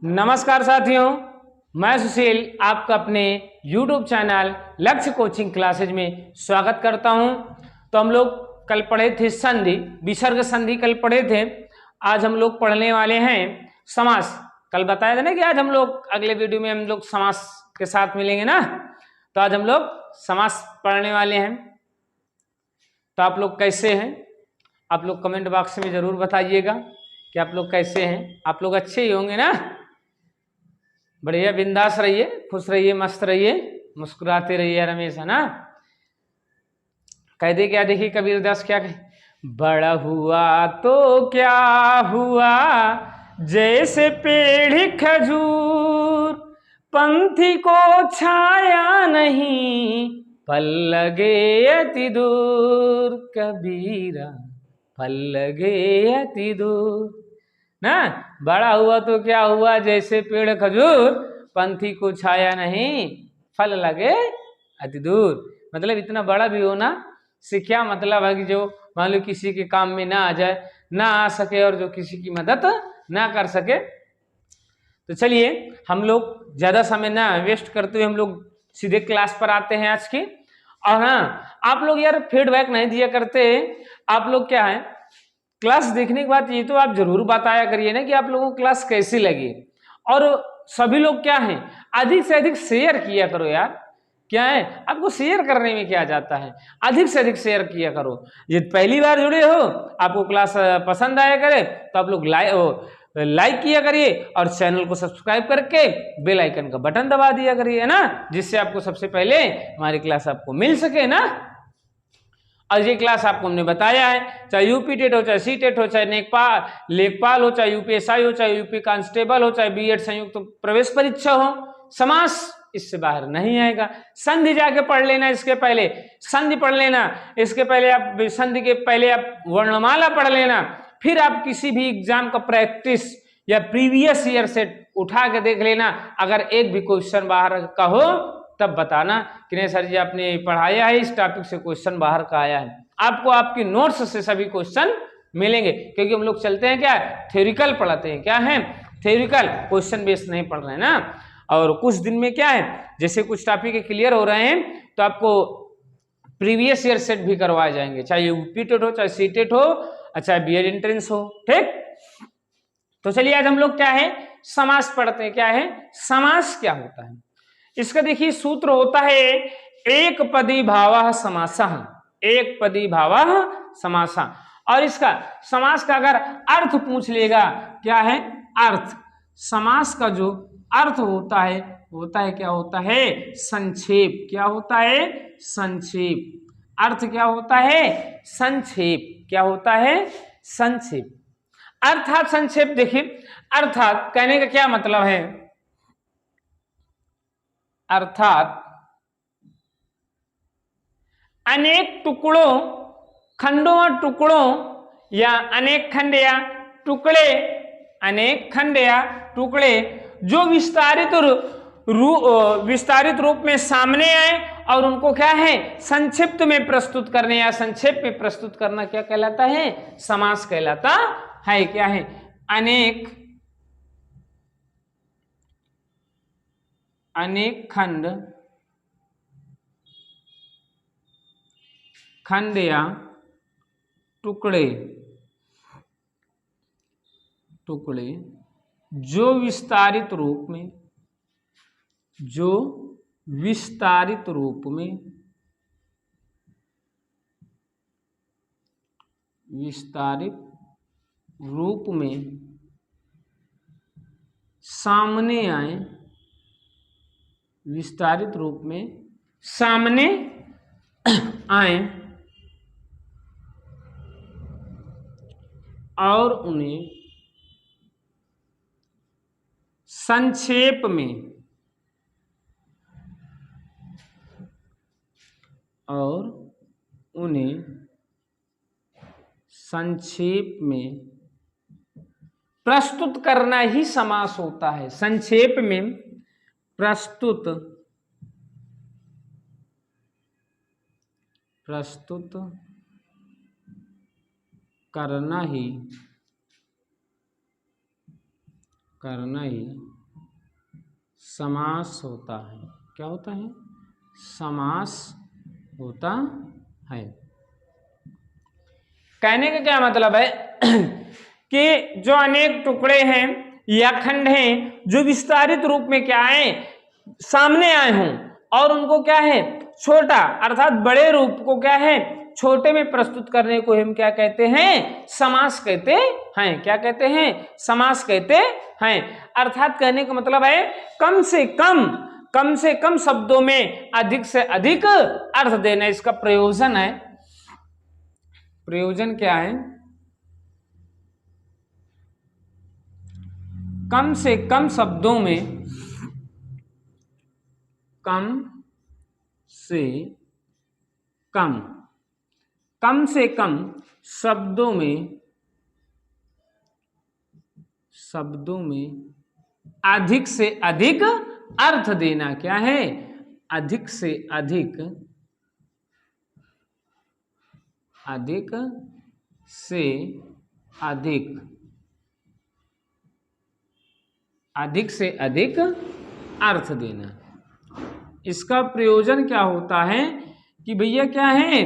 नमस्कार साथियों, मैं सुशील आपका अपने YouTube चैनल लक्ष्य कोचिंग क्लासेज में स्वागत करता हूं। तो हम लोग कल पढ़े थे संधि, विसर्ग संधि कल पढ़े थे। आज हम लोग पढ़ने वाले हैं समास। कल बताया था ना कि आज हम लोग अगले वीडियो में हम लोग समास के साथ मिलेंगे ना, तो आज हम लोग समास पढ़ने वाले हैं। तो आप लोग कैसे हैं? आप लोग कमेंट बॉक्स में जरूर बताइएगा कि आप लोग कैसे हैं। आप लोग अच्छे ही होंगे ना? बढ़िया, बिंदास रहिए, खुश रहिए, मस्त रहिए, मुस्कुराते रहिए हमेशा ना। कह दे क्या, देखिए कबीरदास क्या कहे, बड़ा हुआ तो क्या हुआ जैसे पेड़ खजूर, पंथी को छाया नहीं फल लगे अति दूर। कबीरा फल लगे अति दूर ना। बड़ा हुआ तो क्या हुआ जैसे पेड़ खजूर, पंथी को छाया नहीं फल लगे अति दूर। मतलब इतना बड़ा भी होना से क्या मतलब है कि जो मान लो किसी के काम में ना आ जाए, ना आ सके और जो किसी की मदद ना कर सके। तो चलिए हम लोग ज्यादा समय ना वेस्ट करते हुए हम लोग सीधे क्लास पर आते हैं आज की। और हाँ, आप लोग यार फीडबैक नहीं दिया करते। आप लोग क्या है, क्लास देखने के बाद ये तो आप जरूर बताया करिए ना कि आप लोगों को क्लास कैसी लगी। और सभी लोग क्या है, अधिक से अधिक शेयर किया करो यार। क्या है, आपको शेयर करने में क्या जाता है, अधिक से अधिक शेयर किया करो। ये पहली बार जुड़े हो, आपको क्लास पसंद आया करे तो आप लोग लाइक किया करिए और चैनल को सब्सक्राइब करके बेल आइकन का बटन दबा दिया करिए ना, जिससे आपको सबसे पहले हमारी क्लास आपको मिल सके ना। और ये क्लास आपको हमने बताया है, चाहे यूपी टेट हो, चाहे सी टेट हो, चाहे लेखपाल हो, चाहे यूपीएसआई हो, चाहे यूपी कांस्टेबल हो, चाहे बीएड संयुक्त प्रवेश परीक्षा हो, समास इससे बाहर नहीं आएगा। संधि जाके पढ़ लेना, इसके पहले संधि पढ़ लेना, इसके पहले आप संधि के पहले आप वर्णमाला पढ़ लेना, फिर आप किसी भी एग्जाम का प्रैक्टिस या प्रीवियस ईयर से उठा के देख लेना। अगर एक भी क्वेश्चन बाहर का हो तब बताना कि नहीं सर जी आपने पढ़ाया है, इस टॉपिक से क्वेश्चन बाहर का आया है। आपको आपकी नोट्स से सभी क्वेश्चन मिलेंगे, क्योंकि हम लोग चलते हैं क्या, थ्योरिकल पढ़ाते हैं। क्या है, थ्योरिकल, क्वेश्चन बेस नहीं पढ़ रहे हैं ना। और कुछ दिन में क्या है, जैसे कुछ टॉपिक क्लियर हो रहे हैं तो आपको प्रीवियस ईयर सेट भी करवाए जाएंगे, चाहे यूपी टेट हो, चाहे सी टेट हो, चाहे बीएड एंट्रेंस हो। ठीक, तो चलिए आज हम लोग क्या है, समास पढ़ते हैं। क्या है समास, क्या होता है इसका देखिए सूत्र होता है एक पदी भावः समासः, एक पदी भावः समासः। और इसका समास का अगर अर्थ पूछ लेगा, क्या है अर्थ, समास का जो अर्थ होता है क्या होता है संक्षेप। क्या होता है संक्षेप। अर्थ क्या होता है संक्षेप। क्या होता है संक्षेप, अर्थात संक्षेप। देखिए अर्थात कहने का क्या मतलब है, अर्थात अनेक टुकड़ों, खंडों और टुकड़ों या अनेक खंड या टुकड़े, अनेक खंड या टुकड़े जो विस्तारित रूप में सामने आए और उनको क्या है संक्षिप्त में प्रस्तुत करने या संक्षेप में प्रस्तुत करना क्या कहलाता है, समास कहलाता है। क्या है, अनेक खंड या टुकड़े जो विस्तारित रूप में सामने आए, विस्तारित रूप में सामने आए और उन्हें संक्षेप में प्रस्तुत करना ही समास होता है। संक्षेप में प्रस्तुत करना ही करना ही समास होता है। क्या होता है? समास होता है। कहने का क्या मतलब है कि जो अनेक टुकड़े हैं या खंड हैं जो विस्तारित रूप में क्या है सामने आए हों और उनको क्या है छोटा अर्थात बड़े रूप को क्या है छोटे में प्रस्तुत करने को हम क्या कहते हैं? समास कहते हैं। क्या कहते हैं? समास कहते हैं। अर्थात कहने का मतलब है कम से कम शब्दों में अधिक से अधिक अर्थ देना इसका प्रयोजन है। प्रयोजन क्या है? कम से कम शब्दों में कम से कम शब्दों में अधिक से अधिक अर्थ देना। क्या है? अधिक से अधिक अर्थ देना। इसका प्रयोजन क्या होता है कि भैया क्या है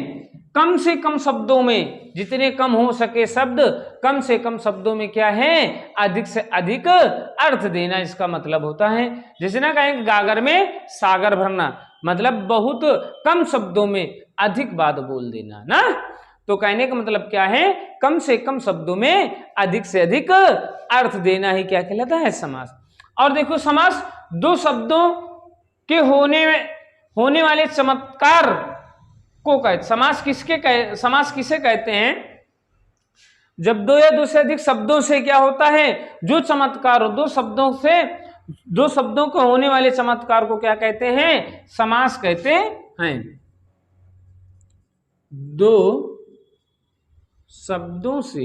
कम से कम शब्दों में जितने कम हो सके शब्द कम से कम शब्दों में क्या है अधिक से अधिक अर्थ देना इसका मतलब होता है। जैसे ना कहें गागर में सागर भरना मतलब बहुत कम शब्दों में अधिक बात बोल देना ना। तो कहने का मतलब क्या है कम से कम शब्दों में अधिक से अधिक अर्थ देना ही क्या कहलाता है? समास। और देखो समास दो शब्दों के होने वाले चमत्कार को कहते समास किसे कहते हैं? जब दो या दो से अधिक शब्दों से क्या होता है जो चमत्कार हो दो शब्दों को होने वाले चमत्कार को क्या कहते हैं? समास कहते हैं। दो शब्दों से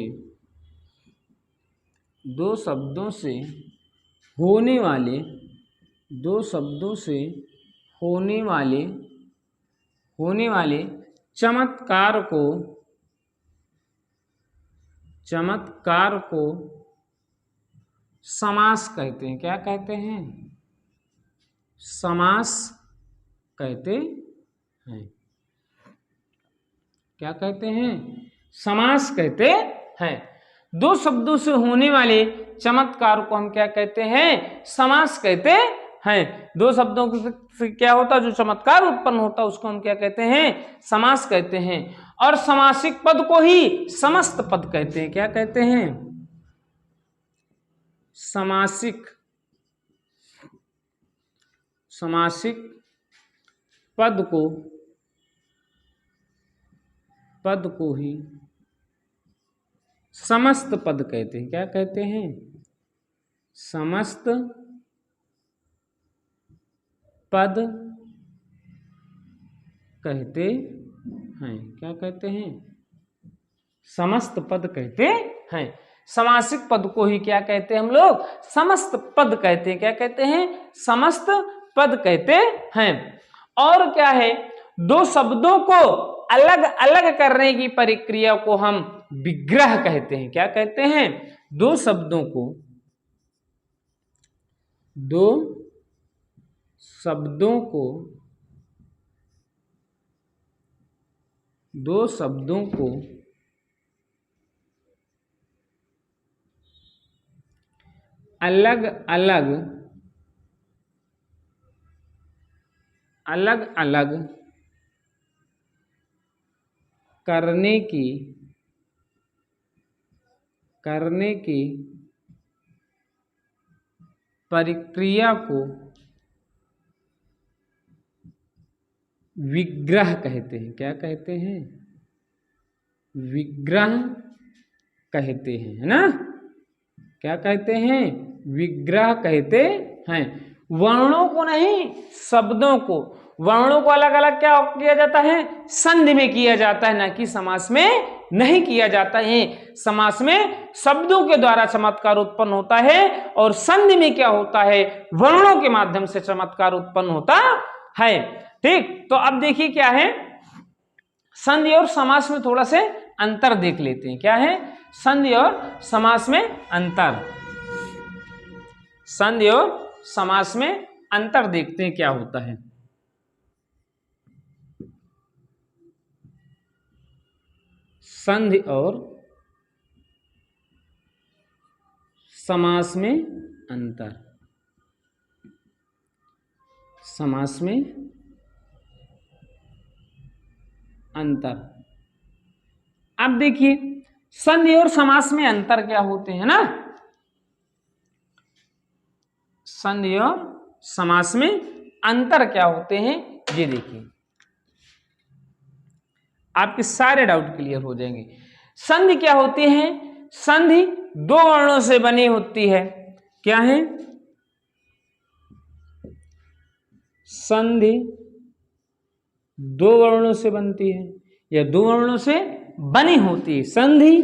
होने वाले चमत्कार को समास कहते हैं। क्या कहते हैं? समास कहते हैं। क्या कहते हैं? समास कहते हैं। दो शब्दों से होने वाले चमत्कार को हम क्या कहते हैं? समास कहते हैं। दो शब्दों से क्या होता है जो चमत्कार उत्पन्न होता है उसको हम क्या कहते हैं? समास कहते हैं। और समासिक पद को ही समस्त पद कहते हैं। क्या कहते हैं? समासिक पद को ही समस्त पद कहते हैं। क्या कहते हैं? समस्त पद कहते हैं। क्या कहते हैं? समस्त पद कहते हैं। समासिक पद को ही क्या कहते हैं हम लोग? समस्त पद कहते हैं। क्या कहते हैं? समस्त पद कहते हैं। और क्या है दो शब्दों को अलग अलग करने की प्रक्रिया को हम विग्रह कहते हैं। क्या कहते हैं? दो शब्दों को अलग अलग करने की प्रक्रिया को विग्रह कहते हैं। क्या कहते हैं? विग्रह कहते हैं, है ना। क्या कहते हैं? विग्रह कहते हैं। वर्णों को नहीं शब्दों को। वर्णों को अलग अलग क्या किया जाता है? संधि में किया जाता है, ना कि समास में नहीं किया जाता है। समास में शब्दों के द्वारा चमत्कार उत्पन्न होता है और संधि में क्या होता है? वर्णों के माध्यम से चमत्कार उत्पन्न होता है। ठीक, तो अब देखिए क्या है संधि और समास में थोड़ा से अंतर देख लेते हैं। क्या है संधि और समास में अंतर? संधि और समास में अंतर देखते हैं क्या होता है। संधि और समास में अंतर। समास में अंतर। अब देखिए संधि और समास में अंतर क्या होते हैं ना। संधि और समास में अंतर क्या होते हैं ये देखिए, आपके सारे डाउट क्लियर हो जाएंगे। संधि क्या होती है? संधि दो वर्णों से बनी होती है। क्या है? संधि दो वर्णों से बनती है या दो वर्णों से बनी होती है। संधि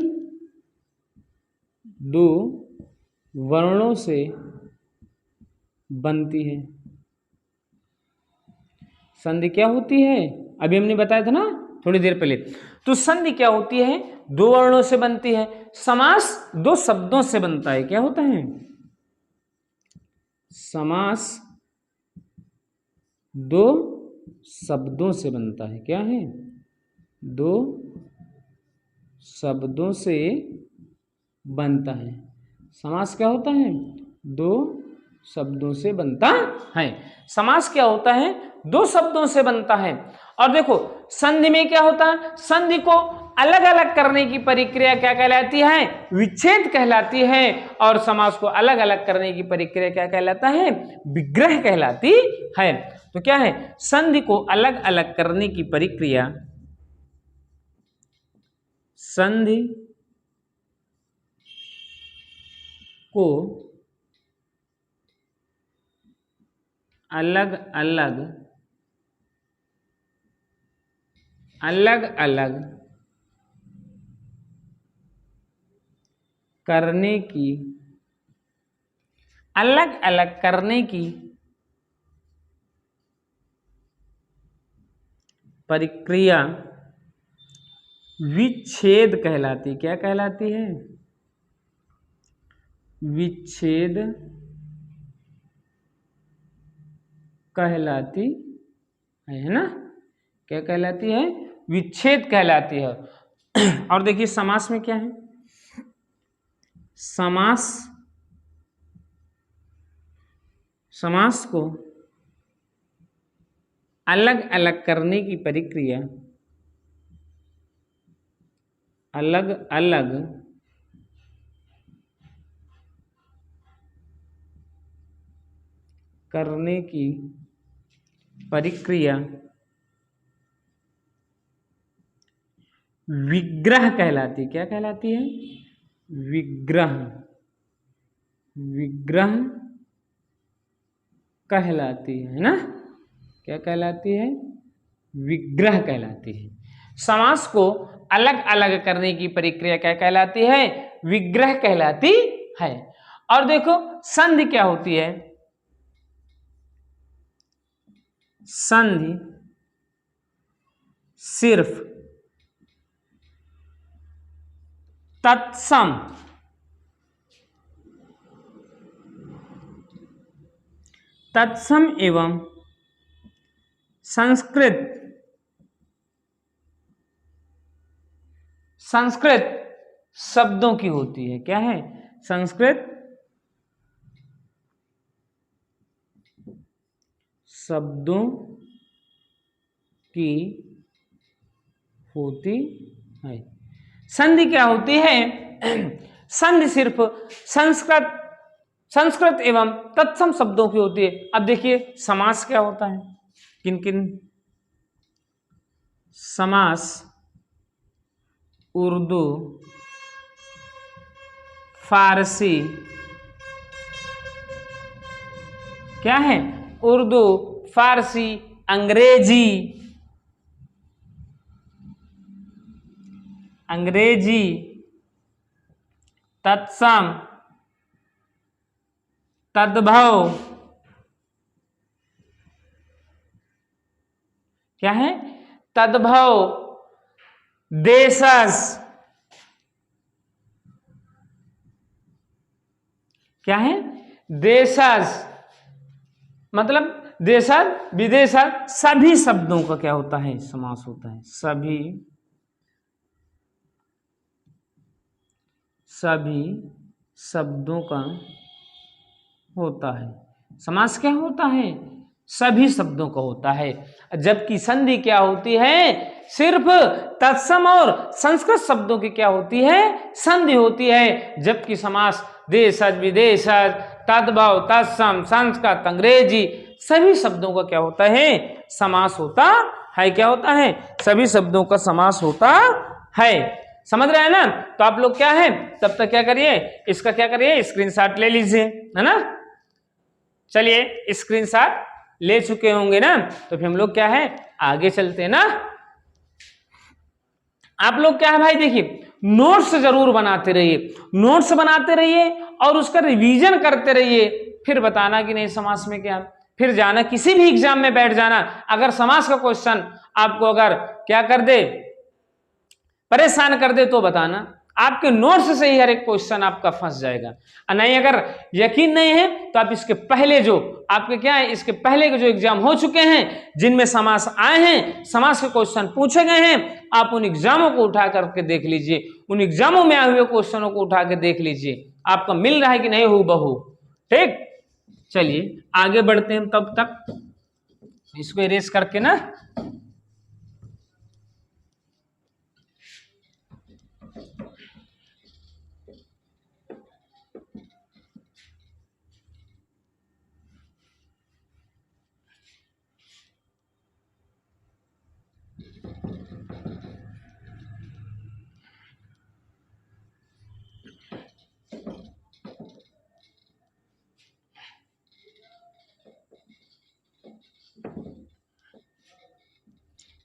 दो वर्णों से बनती है। संधि क्या होती है? अभी हमने बताया था ना थोड़ी देर पहले। तो संधि क्या होती है? दो वर्णों से बनती है। समास दो शब्दों से बनता है। क्या होता है? समास दो शब्दों से बनता है। क्या है? दो शब्दों से बनता है। समास क्या होता है? दो शब्दों से बनता है। समास क्या होता है? दो शब्दों से बनता है। और देखो संधि में क्या होता है? संधि को अलग अलग करने की प्रक्रिया क्या कहलाती है? विच्छेद कहलाती है। और समास को अलग अलग करने की प्रक्रिया क्या कहलाता है? विग्रह कहलाती है। तो क्या है? संधि को अलग अलग करने की प्रक्रिया संधि को अलग अलग करने की प्रक्रिया विच्छेद कहलाती। क्या कहलाती है? विच्छेद कहलाती है ना। क्या कहलाती है? विच्छेद कहलाती है। और देखिए समास में क्या है? समास को अलग अलग करने की प्रक्रिया अलग अलग करने की प्रक्रिया विग्रह कहलाती। क्या कहलाती है? विग्रह कहलाती है ना। क्या कहलाती है? विग्रह कहलाती है। समास को अलग अलग करने की प्रक्रिया क्या कहलाती है? विग्रह कहलाती है। और देखो संधि क्या होती है? संधि सिर्फ तत्सम एवं संस्कृत शब्दों की होती है। क्या है? संस्कृत शब्दों की होती है। संधि क्या होती है? संधि सिर्फ संस्कृत एवं तत्सम शब्दों की होती है। अब देखिए समास क्या होता है? किन किन? समास उर्दू, फारसी। क्या है? उर्दू, फारसी, अंग्रेजी तत्सम, तद्भव। क्या है? तद्भव, देशज। क्या है? देशज, मतलब देशज विदेशज, सभी शब्दों का क्या होता है? समास होता है। सभी शब्दों का होता है समास। क्या होता है? सभी शब्दों का होता है। जबकि संधि क्या होती है? सिर्फ तत्सम और संस्कृत शब्दों की क्या होती है? संधि होती है। जबकि समास देशज विदेशज, तद्भव, तत्सम, संस्कृत, अंग्रेजी, सभी शब्दों का क्या होता है? समास होता है। क्या होता है? सभी शब्दों का समास होता है। समझ रहे हैं ना? तो आप लोग क्या है, तब तक क्या करिए, इसका क्या करिए, स्क्रीनशॉट ले लीजिए, है ना। चलिए स्क्रीनशॉट ले चुके होंगे ना, तो फिर हम लोग क्या है, आगे चलते हैं ना। आप लोग क्या है भाई, देखिए नोट्स जरूर बनाते रहिए, नोट्स बनाते रहिए और उसका रिवीजन करते रहिए। फिर बताना कि नहीं समास में क्या, फिर जाना किसी भी एग्जाम में बैठ जाना, अगर समास का क्वेश्चन आपको अगर क्या कर दे, परेशान कर दे, तो बताना। आपके नोट्स से ही हर एक क्वेश्चन आपका फंस जाएगा। नहीं, अगर यकीन नहीं है तो आप इसके पहले जो आपके क्या है, इसके पहले के जो एग्जाम हो चुके हैं जिनमें समास आए हैं, समास के क्वेश्चन पूछे गए हैं, आप उन एग्जामों को उठा करके देख लीजिए, उन एग्जामों में आए हुए क्वेश्चनों को उठा के देख लीजिए, आपका मिल रहा है कि नहीं हूबहू। ठीक, चलिए आगे बढ़ते हैं। तब तक इसको इरेज करके ना,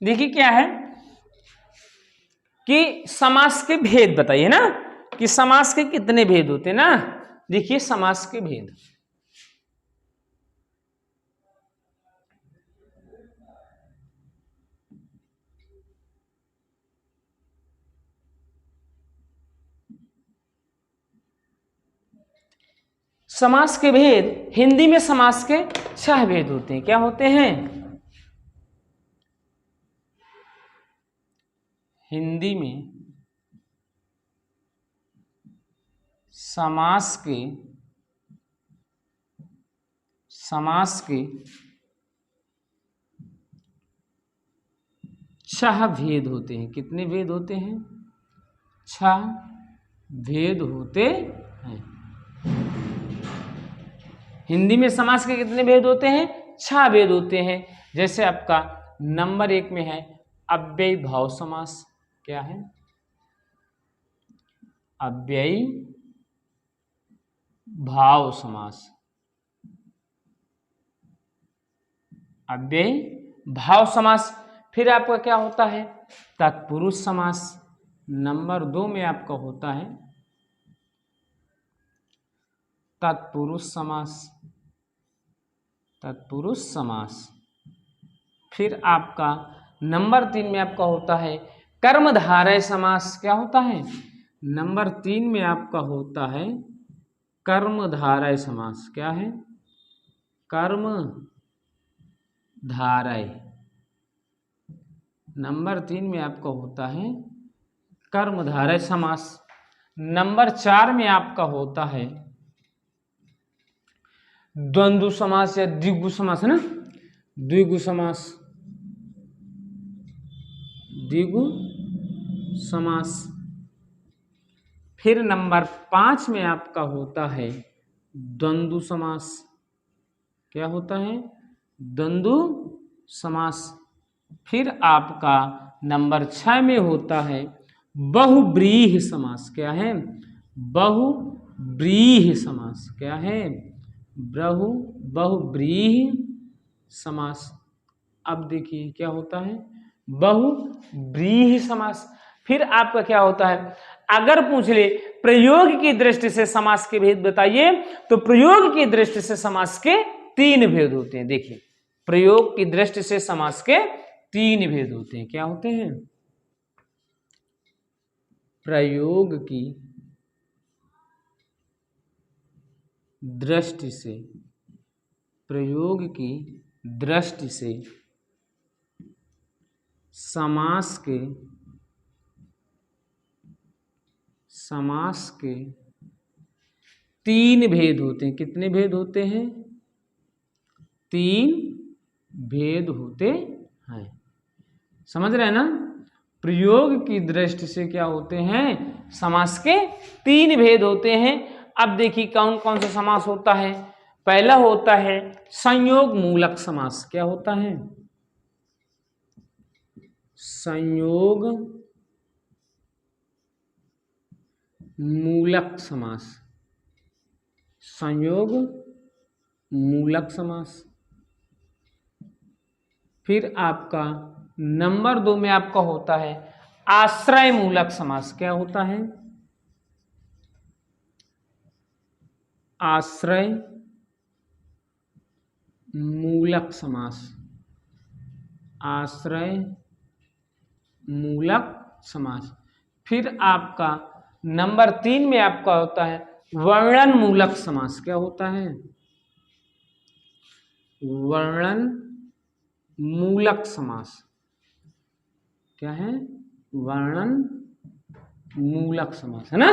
देखिए क्या है कि समास के भेद बताइए ना, कि समास के कितने भेद होते हैं ना। देखिए समास के भेद, समास के भेद, हिंदी में समास के 6 भेद होते हैं। क्या होते हैं? हिंदी में समास के 6 भेद होते हैं। कितने भेद होते हैं? 6 भेद होते हैं। हिंदी में समास के कितने भेद होते हैं? 6 भेद होते हैं। जैसे आपका नंबर 1 में है अव्ययी भाव समास। क्या है? अव्ययी भाव समास। अव्ययी भाव समास। फिर आपका क्या होता है? तत्पुरुष समास। नंबर 2 में आपका होता है तत्पुरुष समास। तत्पुरुष समास। फिर आपका नंबर 3 में आपका होता है कर्मधारय समास। क्या होता है? नंबर 3 में आपका होता है कर्मधारय समास। क्या है? कर्मधारय। नंबर 3 में आपका होता है कर्मधारय समास। नंबर 4 में आपका होता है द्वंद्व समास या द्विगु समास, है ना, द्विगु समास। द्विगु समास। फिर नंबर 5 में आपका होता है द्वंद्व समास। क्या होता है? द्वंद्व समास। फिर आपका नंबर 6 में होता है बहुव्रीहि समास। क्या है? बहुव्रीहि समास। क्या है? बहुव्रीहि समास। अब देखिए क्या होता है बहुव्रीहि समास। फिर आपका क्या होता है, अगर पूछ ले प्रयोग की दृष्टि से समास के भेद बताइए, तो प्रयोग की दृष्टि से समास के 3 भेद होते हैं। देखिए प्रयोग की दृष्टि से समास के 3 भेद होते हैं। क्या होते हैं? प्रयोग की दृष्टि से, प्रयोग की दृष्टि से समास के तीन भेद होते हैं। कितने भेद होते हैं? तीन भेद होते हैं। समझ रहे हैं ना? प्रयोग की दृष्टि से क्या होते हैं? समास के तीन भेद होते हैं। अब देखिए कौन कौन सा समास होता है। पहला होता है संयोग मूलक समास। क्या होता है? संयोग मूलक समास। संयोग मूलक समास। फिर आपका नंबर 2 में आपका होता है आश्रय मूलक समास। क्या होता है? आश्रय मूलक समास। आश्रय मूलक समास। फिर आपका नंबर 3 में आपका होता है वर्णन मूलक समास। क्या होता है? वर्णन मूलक समास। क्या है? वर्णन मूलक समास, है ना?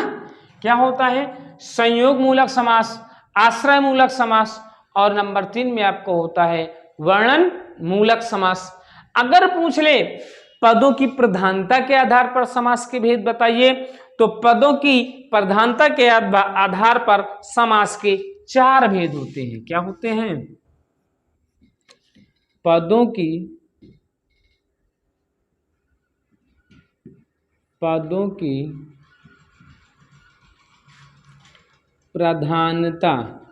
क्या होता है? संयोग मूलक समास, आश्रय मूलक समास और नंबर 3 में आपको होता है वर्णन मूलक समास। अगर पूछ ले पदों की प्रधानता के आधार पर समास के भेद बताइए, तो पदों की प्रधानता के आधार पर समास के 4 भेद होते हैं। क्या होते हैं? पदों की प्रधानता के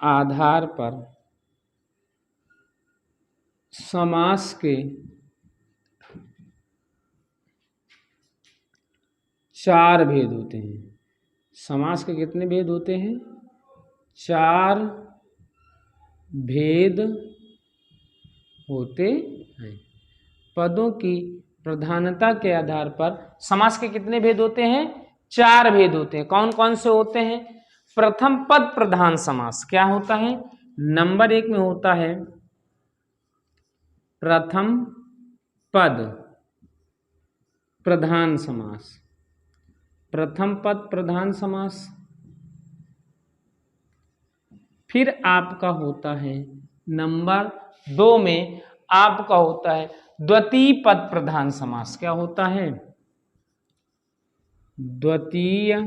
आधार पर समास के 4 भेद होते हैं। समास के कितने भेद होते हैं? 4 भेद होते हैं। पदों की प्रधानता के आधार पर समास के कितने भेद होते हैं? 4 भेद होते हैं। कौन कौन से होते हैं? प्रथम पद प्रधान समास। क्या होता है? नंबर 1 में होता है प्रथम पद प्रधान समास। प्रथम पद प्रधान समास। फिर आपका होता है नंबर 2 में आपका होता है द्वितीय पद प्रधान समास। क्या होता है? द्वितीय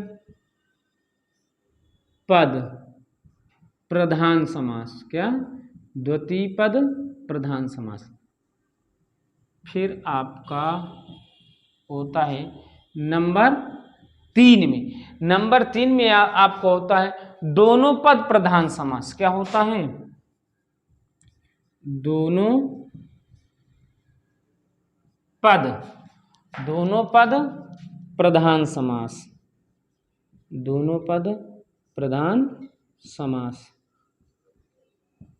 पद प्रधान समास। क्या? द्वितीय पद प्रधान समास। फिर आपका होता है नंबर 3 में, नंबर 3 में आपको होता है दोनों पद प्रधान समास। क्या होता है? दोनों पद प्रधान समास। दोनों पद प्रधान समास।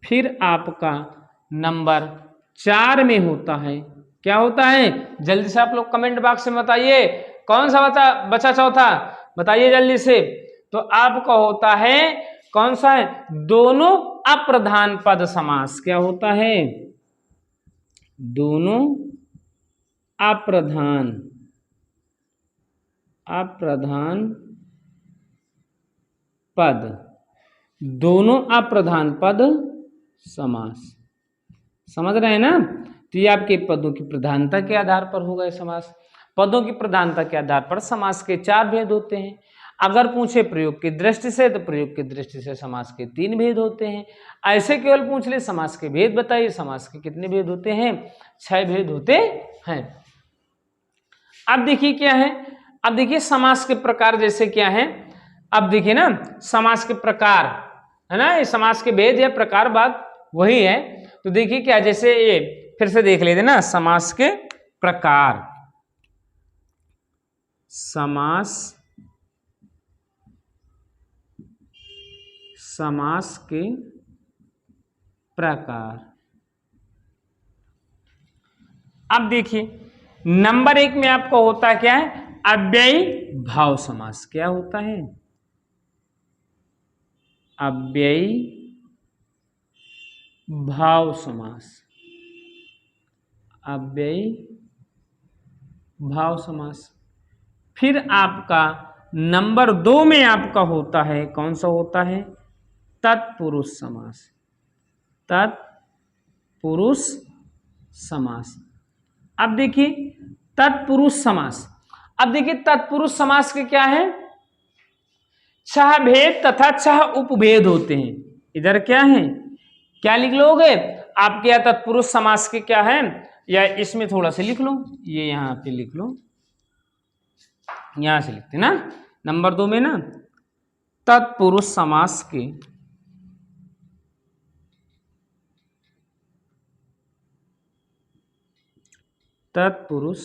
फिर आपका नंबर 4 में होता है, क्या होता है? जल्दी से आप लोग कमेंट बॉक्स में बताइए कौन सा बचा चौथा, बताइए जल्दी से। तो आपका होता है कौन सा है? दोनों अप्रधान पद समास। क्या होता है? दोनों अप्रधान पद, दोनों अप्रधान पद समास। समझ रहे हैं ना? तो ये आपके पदों की प्रधानता के आधार पर होगा ये समास। पदों की प्रधानता के आधार पर समास के 4 भेद होते हैं। अगर पूछे प्रयोग की दृष्टि से, तो प्रयोग की दृष्टि से समास के 3 भेद होते हैं। ऐसे केवल पूछ ले समास के भेद बताइए, समास के कितने भेद होते हैं? 6 भेद होते हैं। अब देखिए क्या है, अब देखिए समास के प्रकार जैसे क्या है। अब देखिए ना समास के प्रकार, है ना, ये समास के भेद या प्रकार बात वही है। तो देखिए क्या, जैसे ये फिर से देख लेते ना समास के प्रकार। समास के प्रकार। अब देखिए नंबर 1 में आपका होता क्या है, अव्ययी भाव समास। क्या होता है, अव्ययी भाव समास, अव्ययी भाव समास। फिर आपका नंबर 2 में आपका होता है, कौन सा होता है, तत्पुरुष समास, तत्पुरुष समास। अब देखिए तत्पुरुष समास, अब देखिए तत्पुरुष समास के क्या है, 6 भेद तथा 6 उपभेद होते हैं। इधर क्या है, क्या लिख लोगे आपके यहाँ तत्पुरुष समास के क्या है, या इसमें थोड़ा सा लिख लो, ये यहाँ पे लिख लो, यहां से लिखते ना नंबर 2 में ना, तत्पुरुष समास के तत्पुरुष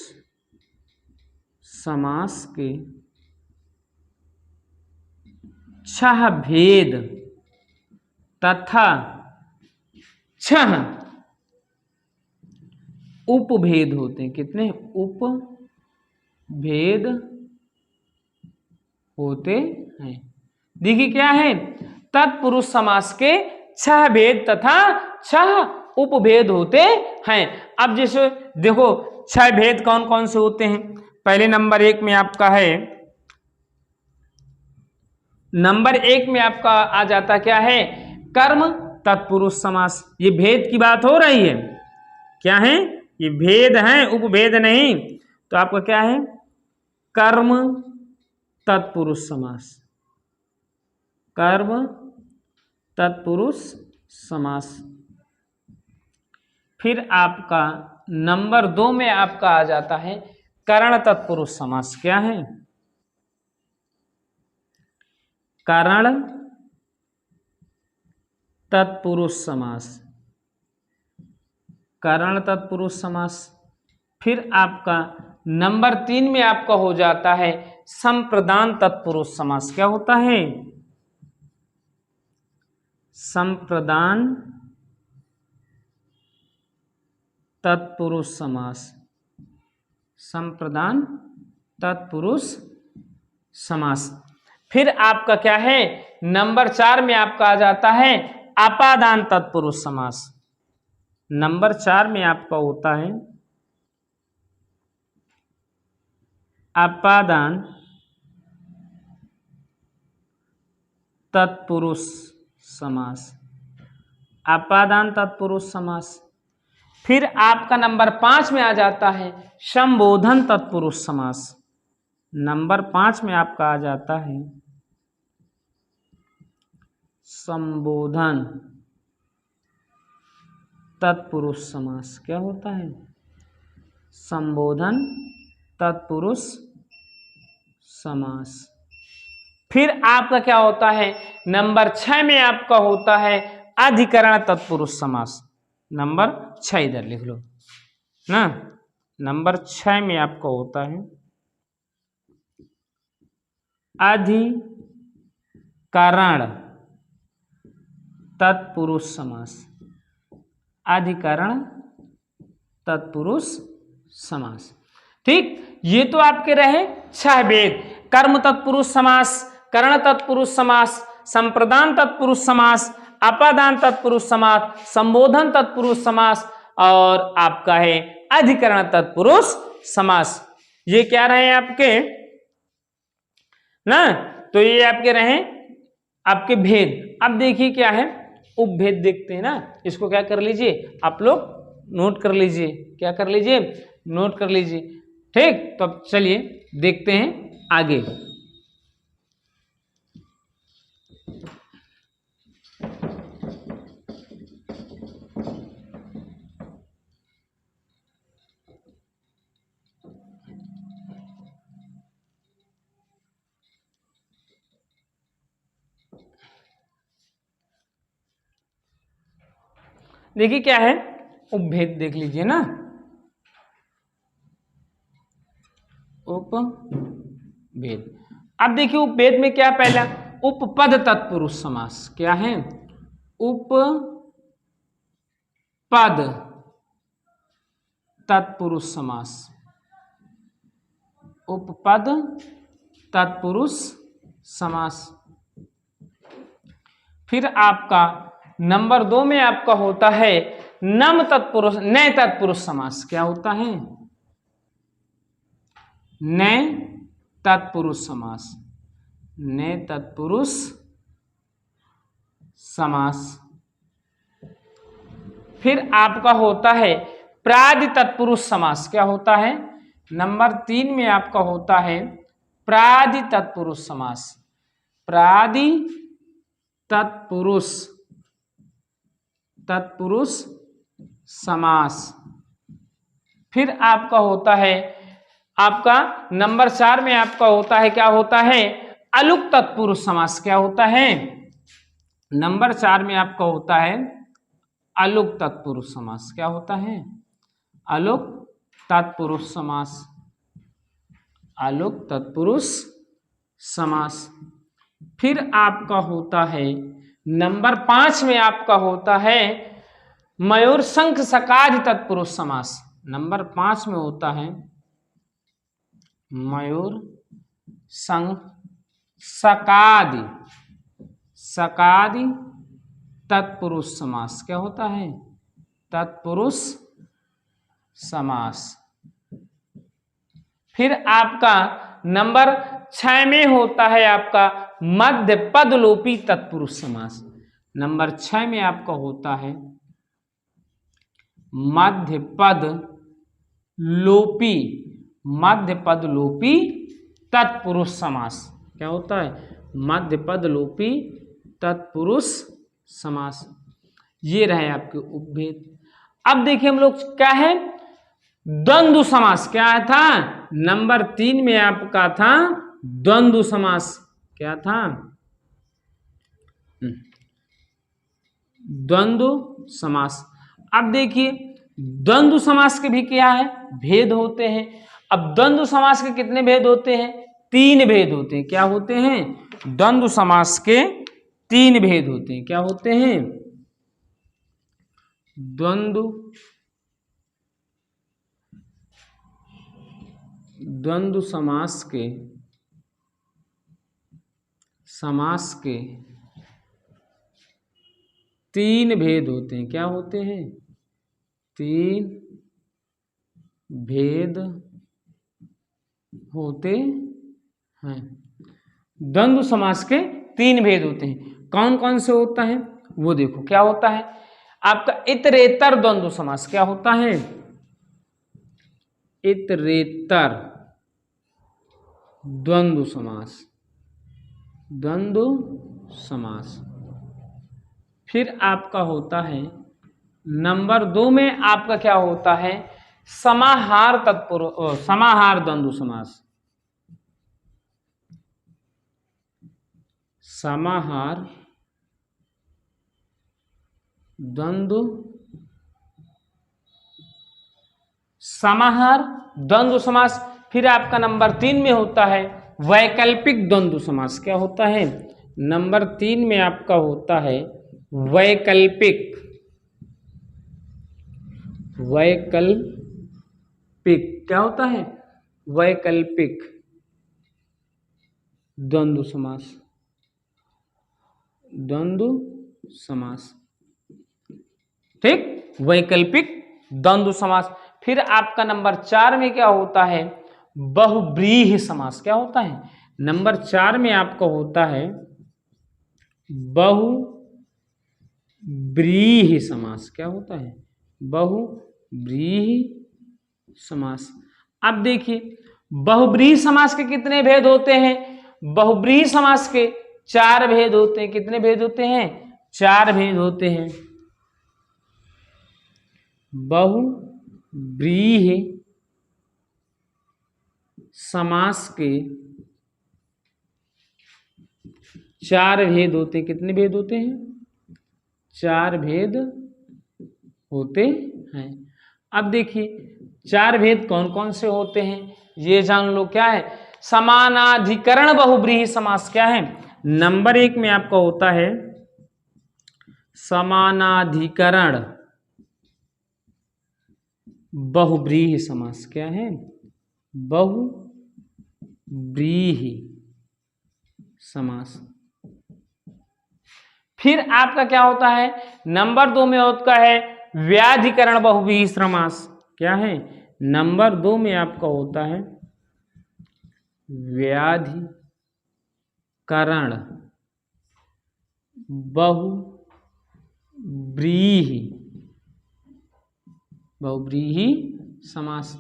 समास के 6 भेद तथा 6 उपभेद होते हैं। कितने उपभेद होते हैं। देखिए क्या है, तत्पुरुष समास के 6 भेद तथा 6 उपभेद होते हैं। अब जैसे देखो 6 भेद कौन कौन से होते हैं, पहले नंबर 1 में आपका है, नंबर 1 में आपका आ जाता क्या है, कर्म तत्पुरुष समास। ये भेद की बात हो रही है, क्या है, ये भेद है, उपभेद नहीं। तो आपका क्या है, कर्म तत्पुरुष समास, कर्म तत्पुरुष समास। फिर आपका नंबर 2 में आपका आ जाता है करण तत्पुरुष समास। क्या है, करण तत्पुरुष समास, करण तत्पुरुष समास। फिर आपका नंबर 3 में आपका हो जाता है संप्रदान तत्पुरुष समास। क्या होता है, संप्रदान तत्पुरुष समास, संप्रदान तत्पुरुष समास। फिर आपका क्या है, नंबर 4 में आपका आ जाता है अपादान तत्पुरुष समास। नंबर 4 में आपका होता है अपादान तत्पुरुष समास, अपादान तत्पुरुष समास। फिर आपका नंबर 5 में आ जाता है संबोधन तत्पुरुष समास। नंबर 5 में आपका आ जाता है संबोधन तत्पुरुष समास। क्या होता है, संबोधन तत्पुरुष समास। फिर आपका क्या होता है, नंबर 6 में आपका होता है अधिकरण तत्पुरुष समास। नंबर 6 इधर लिख लो ना, नंबर 6 में आपका होता है अधिकरण तत्पुरुष समास, अधिकरण तत्पुरुष समास। ठीक, ये तो आपके रहे 6 भेद, कर्म तत्पुरुष समास, करण तत्पुरुष समास, संप्रदान तत्पुरुष समास, अपादान तत्पुरुष समास, संबोधन तत्पुरुष समास, और आपका है अधिकरण तत्पुरुष समास। ये क्या रहे आपके ना, तो ये आपके रहे आपके भेद। अब देखिए क्या है, उपभेद देखते हैं ना, इसको क्या कर लीजिए आप लोग, नोट कर लीजिए। क्या कर लीजिए, नोट कर लीजिए। ठीक, तो अब चलिए देखते हैं आगे। देखिए क्या है, उपभेद देख लीजिए ना, उपभेद। अब देखिए उपभेद में क्या, पहला उपपद तत्पुरुष समास। क्या है, उपपद तत्पुरुष समास, उपपद तत्पुरुष समास। फिर आपका नंबर 2 में आपका होता है नम तत्पुरुष नए तत्पुरुष समास। क्या होता है? नए तत्पुरुष समास, नए तत्पुरुष समास। फिर आपका होता है प्रादि तत्पुरुष समास। क्या होता है? नंबर 3 में आपका होता है प्रादि तत्पुरुष समास, प्रादि तत्पुरुष समास। फिर आपका होता है आपका नंबर 4 में आपका होता है क्या होता है? अलुक तत्पुरुष समास। क्या होता है? नंबर 4 में आपका होता है अलुक तत्पुरुष समास। क्या होता है? अलुक तत्पुरुष समास, अलुक तत्पुरुष समास। फिर आपका होता है नंबर 5 में आपका होता है मयूर शंख सकाज तत्पुरुष समास। नंबर 5 में होता है मयूर शंख सकादि तत्पुरुष समास। क्या होता है? तत्पुरुष समास। फिर आपका नंबर 6 में होता है आपका मध्य पद लोपी तत्पुरुष समास। नंबर 6 में आपका होता है मध्य पद लोपी तत्पुरुष समास। क्या होता है? मध्य पद लोपी तत्पुरुष समास। ये रहे आपके उपभेद। अब देखिए हम लोग क्या है द्वंद्व समास। क्या था? नंबर 3 में आपका था द्वंद्व समास। क्या था? द्वंद्व समास। अब देखिए द्वंद्व समास के भी क्या है? भेद होते हैं। अब द्वंद्व समास के कितने भेद होते हैं? 3 भेद होते हैं। क्या होते हैं? द्वंद्व समास के 3 भेद होते हैं। क्या होते हैं? द्वंद्व समास के 3 भेद होते हैं। क्या होते हैं? 3 भेद होते हैं। द्वंद्व समास के 3 भेद होते हैं। कौन कौन से होता है वो देखो। क्या होता है आपका इतरेतर द्वंद्व समास। क्या होता है? इतरेतर द्वंद्व समास। फिर आपका होता है नंबर 2 में आपका क्या होता है? समाहार द्वंद्व समास, समाहार द्वंद्व समास। फिर आपका नंबर 3 में होता है वैकल्पिक द्वंद्व समास। क्या होता है? नंबर 3 में आपका होता है वैकल्पिक क्या होता है? वैकल्पिक द्वंद्व समास। ठीक, वैकल्पिक द्वंद्व समास। फिर आपका नंबर 4 में क्या होता है? बहुव्रीहि समास। क्या होता है? नंबर 4 में आपका होता है बहुव्रीहि समास। क्या होता है? बहुव्रीहि समास। अब देखिए बहुव्रीहि समास के कितने भेद होते हैं? बहुव्रीहि समास के 4 भेद होते हैं। कितने भेद होते हैं? 4 भेद होते हैं। बहुव्रीहि समास के 4 भेद होते हैं। कितने भेद होते हैं? 4 भेद होते हैं। अब देखिए 4 भेद कौन कौन से होते हैं ये जान लो। क्या है? समानाधिकरण बहुव्रीहि समास। क्या है? नंबर 1 में आपका होता है समानाधिकरण बहुव्रीहि समास। क्या है? बहुव्रीहि समास। फिर आपका क्या होता है? नंबर 2 में होता है व्याधिकरण बहुव्रीहि समास। क्या है? नंबर 2 में आपका होता है व्याधिकरण बहुव्रीहि समास।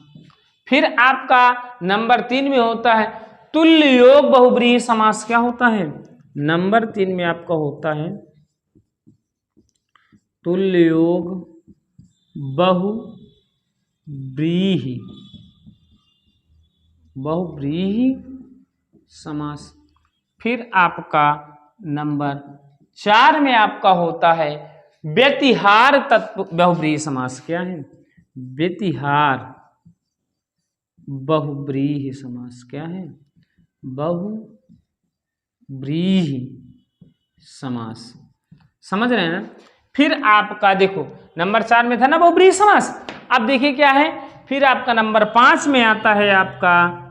फिर आपका नंबर 3 में होता है तुल्य योग बहुव्रीहि समास। क्या होता है? नंबर 3 में आपका होता है तुल्य योग बहुव्रीहि समास। फिर आपका नंबर 4 में आपका होता है व्यतिहार तत्व बहुव्रीहि समास। क्या है? व्यतिहार बहुव्रीहि समास। क्या है? बहुव्रीहि समास। समझ रहे हैं ना? फिर आपका देखो नंबर 4 में था ना बहुव्रीहि समास। अब देखिए क्या है, फिर आपका नंबर 5 में आता है आपका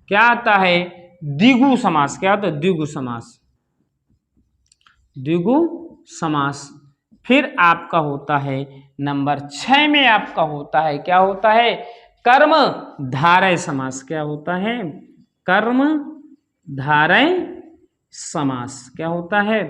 क्या आता है? द्विगु समास। क्या होता है? द्विगु समास। द्विगु समास। फिर आपका होता है नंबर 6 में आपका होता है क्या होता है? कर्म धारय समास। क्या होता है? कर्म धारय समास। क्या होता है?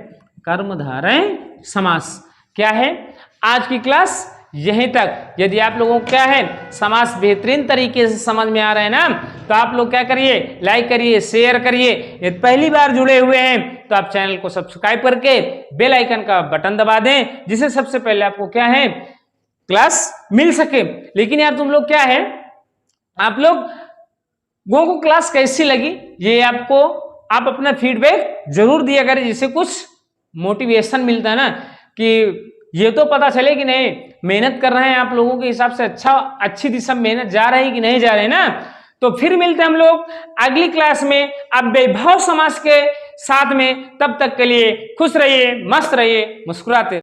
कर्म धारय समास। क्या है? आज की क्लास यहीं तक। यदि आप लोगों को क्या है समास बेहतरीन तरीके से समझ में आ रहे हैं ना, तो आप लोग क्या करिए? लाइक करिए, शेयर करिए। यदि पहली बार जुड़े हुए हैं तो आप चैनल को सब्सक्राइब करके बेल आइकन का बटन दबा दें, जिससे सबसे पहले आपको क्या है क्लास मिल सके। लेकिन यार तुम लोग क्या है, आप लोगों को क्लास कैसी लगी ये आपको आप अपना फीडबैक जरूर दिया करें, जिससे कुछ मोटिवेशन मिलता है ना, कि ये तो पता चले कि नहीं मेहनत कर रहे हैं आप लोगों के हिसाब से अच्छी दिशा में मेहनत जा रही कि नहीं जा रहे ना। तो फिर मिलते हैं हम लोग अगली क्लास में अब वैभव समास के साथ में। तब तक के लिए खुश रहिए, मस्त रहिए, मुस्कुराते